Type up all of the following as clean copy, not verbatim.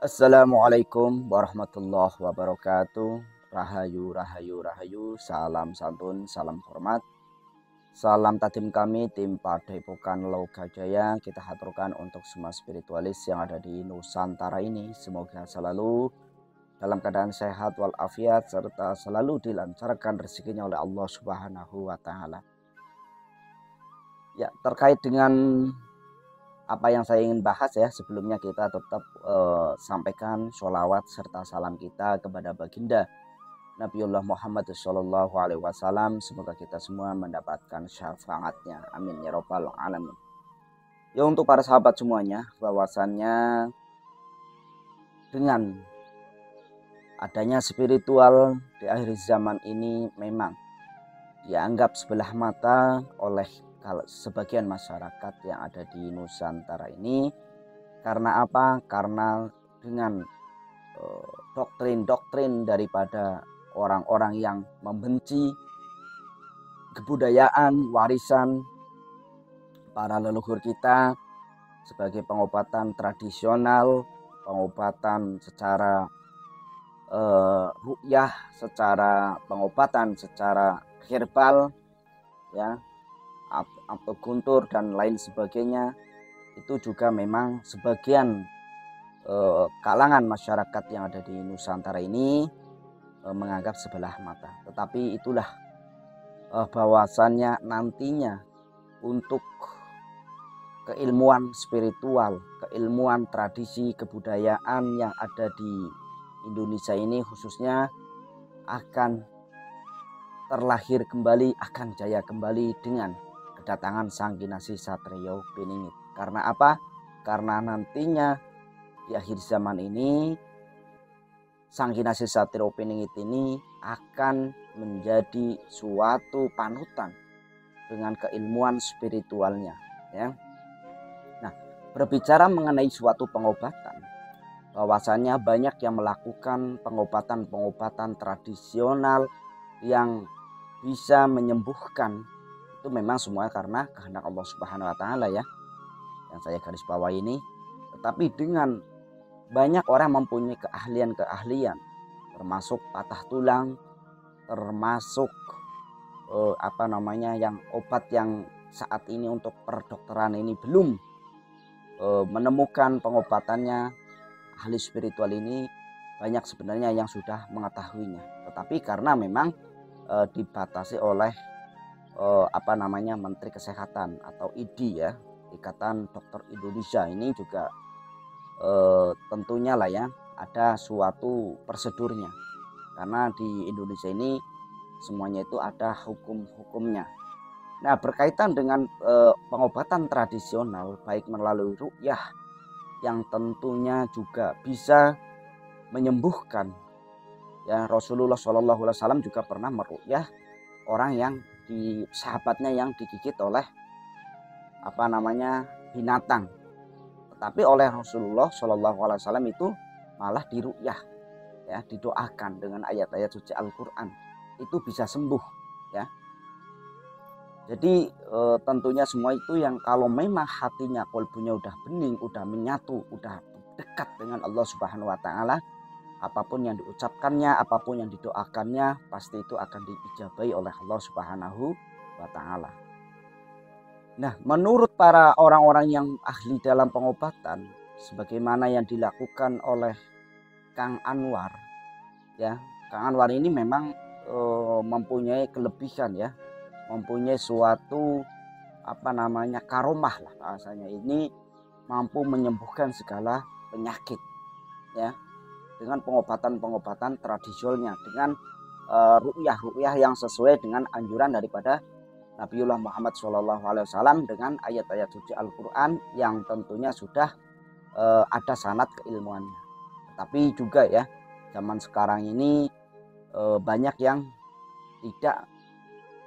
Assalamualaikum warahmatullahi wabarakatuh. Rahayu, rahayu, rahayu. Salam santun, salam hormat. Salam tadim kami tim Padepokan Logajaya. Kita haturkan untuk semua spiritualis yang ada di Nusantara ini. Semoga selalu dalam keadaan sehat walafiat serta selalu dilancarkan rezekinya oleh Allah Subhanahu wa taala. Ya, terkait dengan apa yang saya ingin bahas ya, sebelumnya kita tetap sampaikan sholawat serta salam kita kepada baginda Nabiullah Muhammad Shallallahu Alaihi Wasallam. Semoga kita semua mendapatkan syafaatnya, amin ya robbal alamin. Ya, untuk para sahabat semuanya, bahwasannya dengan adanya spiritual di akhir zaman ini memang dianggap sebelah mata oleh sebagian masyarakat yang ada di Nusantara ini. Karena apa? Karena dengan doktrin-doktrin daripada orang-orang yang membenci kebudayaan warisan para leluhur kita sebagai pengobatan tradisional, pengobatan secara ruqyah, secara pengobatan secara herbal ya, atau guntur dan lain sebagainya. Itu juga memang sebagian kalangan masyarakat yang ada di Nusantara ini menganggap sebelah mata. Tetapi itulah bahwasannya nantinya untuk keilmuan spiritual, keilmuan tradisi kebudayaan yang ada di Indonesia ini khususnya akan terlahir kembali, akan jaya kembali dengan kedatangan Sang Kinasih Satrio Piningit. Karena apa? Karena nantinya di akhir zaman ini Sang Kinasih Satrio Piningit ini akan menjadi suatu panutan dengan keilmuan spiritualnya ya. Nah, berbicara mengenai suatu pengobatan, bahwasannya banyak yang melakukan pengobatan-pengobatan tradisional yang bisa menyembuhkan. Itu memang semua karena kehendak Allah Subhanahu wa taala ya, yang saya garis bawah ini. Tetapi dengan banyak orang mempunyai keahlian-keahlian, termasuk patah tulang, termasuk yang obat yang saat ini untuk perdokteran ini belum menemukan pengobatannya. Ahli spiritual ini banyak sebenarnya yang sudah mengetahuinya, tetapi karena memang dibatasi oleh Menteri Kesehatan atau IDI ya, Ikatan Dokter Indonesia ini juga tentunya lah ya ada suatu prosedurnya, karena di Indonesia ini semuanya itu ada hukum-hukumnya. Nah, berkaitan dengan pengobatan tradisional baik melalui ruqyah yang tentunya juga bisa menyembuhkan ya. Rasulullah Shallallahu Alaihi Wasallam juga pernah meruqyah orang yang sahabatnya yang digigit oleh binatang, tetapi oleh Rasulullah Shallallahu Alaihi Wasallam itu malah diruqyah ya, didoakan dengan ayat-ayat suci Al-Quran, itu bisa sembuh ya. Jadi tentunya semua itu yang kalau memang hatinya, kolbunya udah bening, udah menyatu, udah dekat dengan Allah Subhanahu wa taala, apapun yang diucapkannya, apapun yang didoakannya, pasti itu akan diijabahi oleh Allah Subhanahu wa taala. Nah, menurut para orang-orang yang ahli dalam pengobatan, sebagaimana yang dilakukan oleh Kang Anwar ya, Kang Anwar ini memang mempunyai kelebihan ya, mempunyai suatu karomah lah bahasanya, ini mampu menyembuhkan segala penyakit ya, dengan pengobatan-pengobatan tradisionalnya, dengan ruqyah yang sesuai dengan anjuran daripada Nabiullah Muhammad SAW dengan ayat-ayat suci Al-Quran yang tentunya sudah ada sanad keilmuannya. Tapi juga ya, zaman sekarang ini banyak yang tidak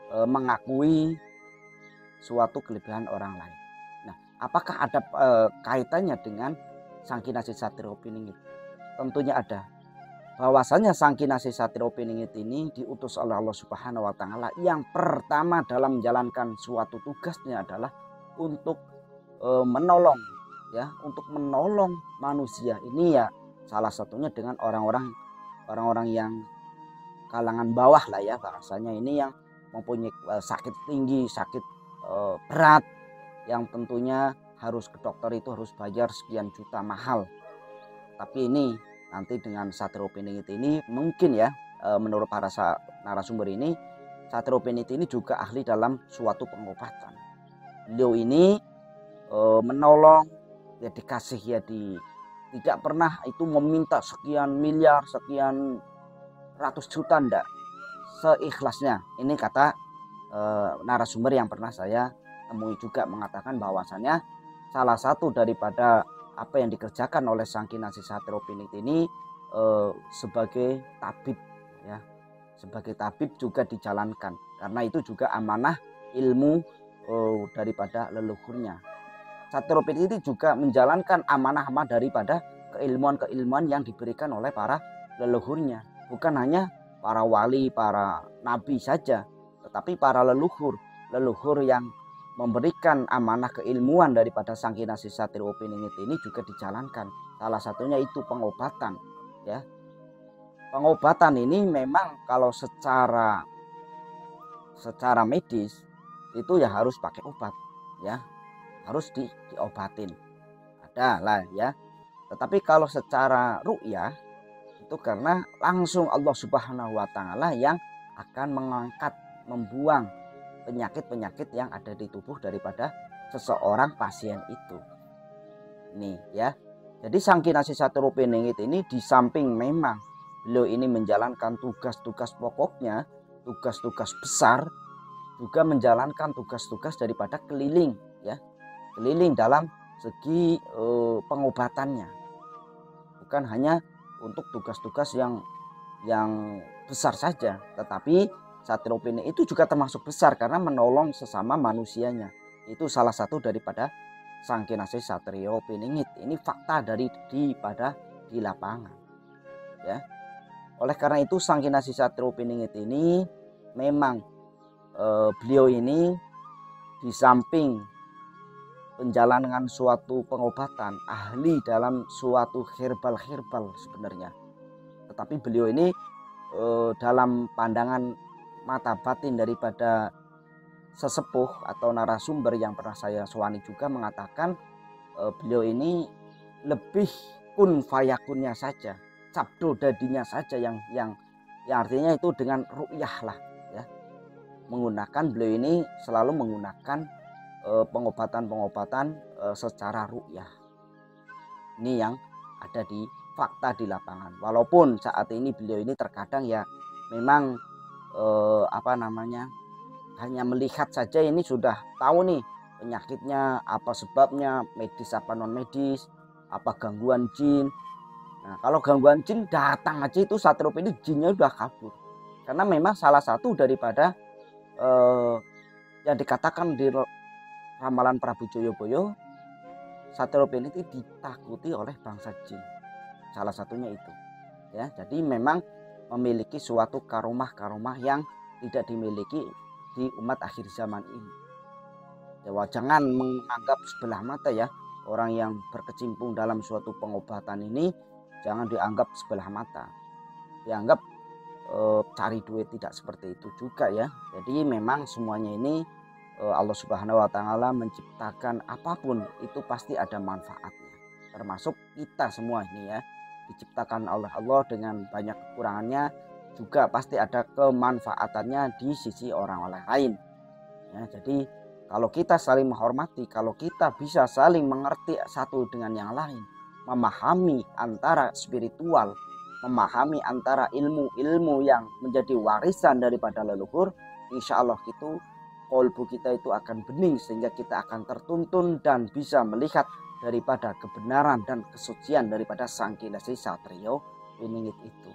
mengakui suatu kelebihan orang lain. Nah, apakah ada kaitannya dengan Sang Kinasih Satrio Piningit? Tentunya ada. Bahwasanya Sang Kinasih Satrio Piningit ini diutus oleh Allah Subhanahu wa taala, yang pertama dalam menjalankan suatu tugasnya adalah untuk menolong ya, untuk menolong manusia ini ya, Salah satunya dengan orang-orang yang kalangan bawah lah ya bahasanya, ini yang mempunyai sakit tinggi, sakit berat, yang tentunya harus ke dokter itu harus bayar sekian juta, mahal. Tapi ini nanti dengan Satrio Piningit ini mungkin ya, menurut para narasumber ini, Satrio Piningit ini juga ahli dalam suatu pengobatan. Beliau ini menolong, ya dikasih, ya tidak pernah itu meminta sekian miliar, sekian ratus juta, ndak, seikhlasnya. Ini kata narasumber yang pernah saya temui juga mengatakan bahwasannya salah satu daripada apa yang dikerjakan oleh Sang Kinasih Satrio Piningit ini sebagai tabib ya, sebagai tabib juga dijalankan, karena itu juga amanah ilmu daripada leluhurnya. Satrio Piningit juga menjalankan amanah-amanah daripada keilmuan-keilmuan yang diberikan oleh para leluhurnya, bukan hanya para wali, para nabi saja, tetapi para leluhur yang memberikan amanah keilmuan daripada Sang Kinasih Satrio Piningit ini juga dijalankan. Salah satunya itu pengobatan ya. Pengobatan ini memang kalau secara medis itu ya harus pakai obat ya, harus diobatin, ada lah ya. Tetapi kalau secara ru'yah itu karena langsung Allah Subhanahu wa taala yang akan mengangkat, membuang penyakit-penyakit yang ada di tubuh daripada seseorang pasien itu. Nih ya. Jadi Sang Kinasih Satrio Piningit ini di samping memang beliau ini menjalankan tugas-tugas pokoknya, tugas-tugas besar, juga menjalankan tugas-tugas daripada keliling ya. Keliling dalam segi pengobatannya. Bukan hanya untuk tugas-tugas yang besar saja, tetapi Satrio Piningit itu juga termasuk besar karena menolong sesama manusianya. Itu salah satu daripada Sang Kinasih Satrio Piningit. Ini fakta daripada di lapangan. Ya. Oleh karena itu Sang Kinasih Satrio Piningit ini memang beliau ini di samping menjalankan suatu pengobatan, ahli dalam suatu herbal sebenarnya. Tetapi beliau ini dalam pandangan mata batin daripada sesepuh atau narasumber yang pernah saya suani juga mengatakan beliau ini lebih kun fayakunnya saja, sabdo dadinya saja yang artinya itu dengan ru'yah lah ya. Menggunakan, beliau ini selalu menggunakan pengobatan secara ru'yah. Ini yang ada di fakta di lapangan. Walaupun saat ini beliau ini terkadang ya memang hanya melihat saja, ini sudah tahu nih penyakitnya, apa sebabnya, medis apa non medis, apa gangguan jin. Nah, kalau gangguan jin datang aja itu Satrio Piningit jinnya udah kabur. Karena memang salah satu daripada yang dikatakan di ramalan Prabu Joyoboyo, Satrio Piningit ditakuti oleh bangsa jin. Salah satunya itu. Ya, jadi memang memiliki suatu karomah-karomah yang tidak dimiliki di umat akhir zaman ini. Ya, jangan menganggap sebelah mata ya, orang yang berkecimpung dalam suatu pengobatan ini jangan dianggap sebelah mata, dianggap cari duit, tidak seperti itu juga ya. Jadi memang semuanya ini Allah Subhanahu wa taala menciptakan apapun itu pasti ada manfaatnya, termasuk kita semua ini ya, diciptakan oleh Allah dengan banyak kekurangannya, juga pasti ada kemanfaatannya di sisi orang lain ya. Jadi kalau kita saling menghormati, kalau kita bisa saling mengerti satu dengan yang lain, memahami antara spiritual, memahami antara ilmu-ilmu yang menjadi warisan daripada leluhur, insya Allah itu kolbu kita itu akan bening, sehingga kita akan tertuntun dan bisa melihat daripada kebenaran dan kesucian daripada Sang Kinasih Satrio Piningit itu.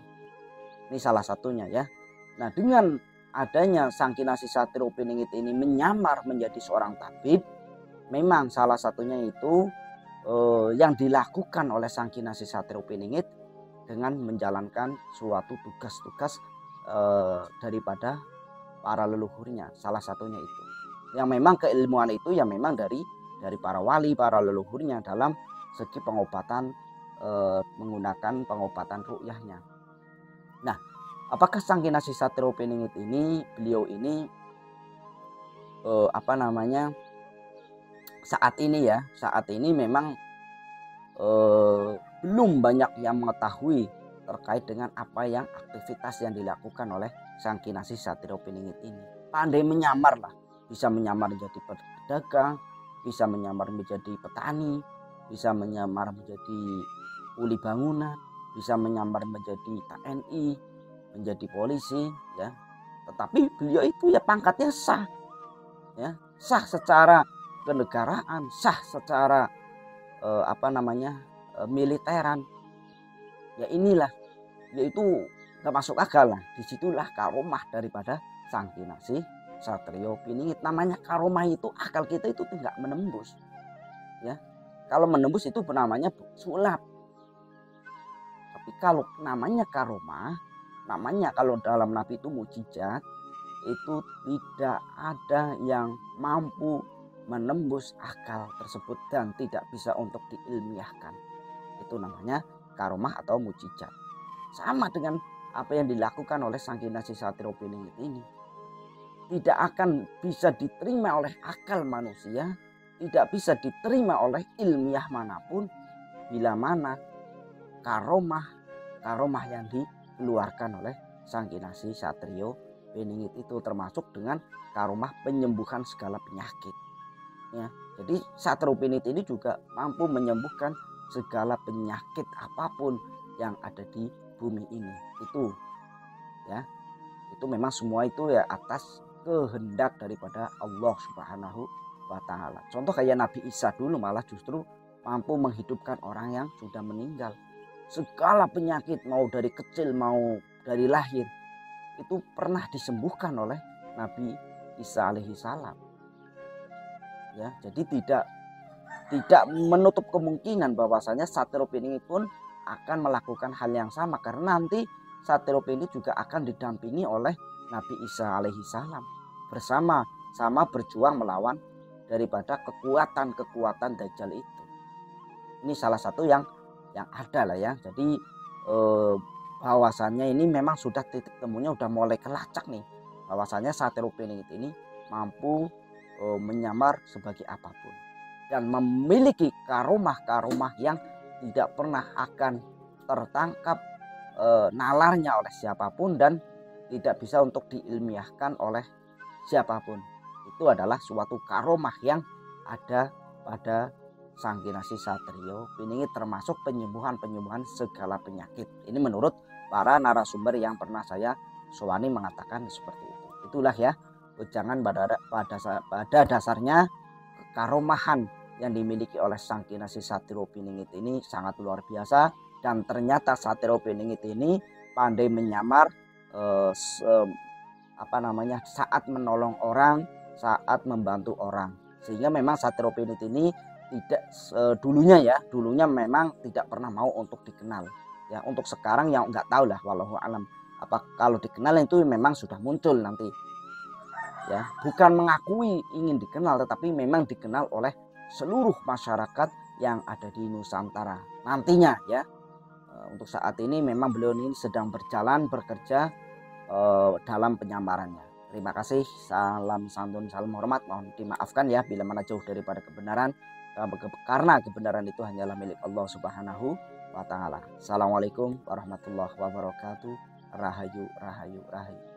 Ini salah satunya ya. Nah, dengan adanya Sang Kinasih Satrio Piningit ini menyamar menjadi seorang tabib, memang salah satunya itu yang dilakukan oleh Sang Kinasih Satrio Piningit dengan menjalankan suatu tugas-tugas daripada para leluhurnya. Salah satunya itu. Yang memang keilmuan itu ya memang dari para wali, para leluhurnya dalam segi pengobatan menggunakan pengobatan ruqyahnya. Nah, apakah Sang Kinasih Satrio Piningit ini, beliau ini saat ini memang belum banyak yang mengetahui terkait dengan apa yang aktivitas yang dilakukan oleh Sang Kinasih Satrio Piningit ini. Pandai menyamar lah, bisa menyamar menjadi pedagang, bisa menyamar menjadi petani, bisa menyamar menjadi kuli bangunan, bisa menyamar menjadi TNI, menjadi polisi, ya. Tetapi beliau itu ya pangkatnya sah, ya, sah secara kenegaraan, sah secara militeran. Ya inilah, yaitu nggak masuk akal lah. Disitulah karomah daripada Sang Kinasih Satrio Piningit. Namanya karomah itu akal kita itu nggak menembus, ya. Kalau menembus itu namanya sulap. Tapi kalau namanya karomah, namanya kalau dalam Nabi itu mukjizat, itu tidak ada yang mampu menembus akal tersebut dan tidak bisa untuk diilmiahkan. Itu namanya karomah atau mukjizat. Sama dengan apa yang dilakukan oleh Sang Kinasih Satrio Piningit ini. Tidak akan bisa diterima oleh akal manusia, tidak bisa diterima oleh ilmiah manapun bila mana karomah yang dikeluarkan oleh Sang Kinasih Satrio Piningit itu, termasuk dengan karomah penyembuhan segala penyakit. Ya, jadi Satrio Piningit ini juga mampu menyembuhkan segala penyakit apapun yang ada di bumi ini. Itu ya, itu memang semua itu ya atas kehendak daripada Allah Subhanahu wa Ta'ala. Contoh kayak Nabi Isa dulu malah justru mampu menghidupkan orang yang sudah meninggal. Segala penyakit mau dari kecil mau dari lahir itu pernah disembuhkan oleh Nabi Isa alaihi salam. Ya, jadi tidak menutup kemungkinan bahwasanya Satrio Piningit pun akan melakukan hal yang sama, karena nanti Satrio Piningit juga akan didampingi oleh Nabi Isa alaihi salam, bersama-sama berjuang melawan daripada kekuatan Dajjal itu. Ini salah satu yang ada lah ya. Jadi bahwasannya ini memang sudah titik temunya udah mulai kelacak nih, bahwasannya Satrio Piningit ini mampu menyamar sebagai apapun dan memiliki karomah yang tidak pernah akan tertangkap nalarnya oleh siapapun dan tidak bisa untuk diilmiahkan oleh siapapun. Itu adalah suatu karomah yang ada pada Sang Kinasih Satrio Piningit, termasuk penyembuhan segala penyakit. Ini menurut para narasumber yang pernah saya sowani mengatakan seperti itu. Itulah ya, jangan pada dasarnya karomahan yang dimiliki oleh Sang Kinasih Satrio Piningit ini sangat luar biasa, dan ternyata Satrio Piningit ini pandai menyamar saat menolong orang, saat membantu orang. Sehingga memang Satrio Piningit ini tidak dulunya memang tidak pernah mau untuk dikenal. Ya, untuk sekarang yang nggak tahu lah, wallahu alam. Apa kalau dikenal itu memang sudah muncul nanti. Ya, bukan mengakui ingin dikenal, tetapi memang dikenal oleh seluruh masyarakat yang ada di Nusantara nantinya ya. Untuk saat ini memang beliau ini sedang bekerja dalam penyamarannya. Terima kasih, salam santun, salam hormat, mohon dimaafkan ya bila mana jauh daripada kebenaran, karena kebenaran itu hanyalah milik Allah Subhanahu wa Ta'ala. Assalamualaikum warahmatullahi wabarakatuh. Rahayu, rahayu, rahayu.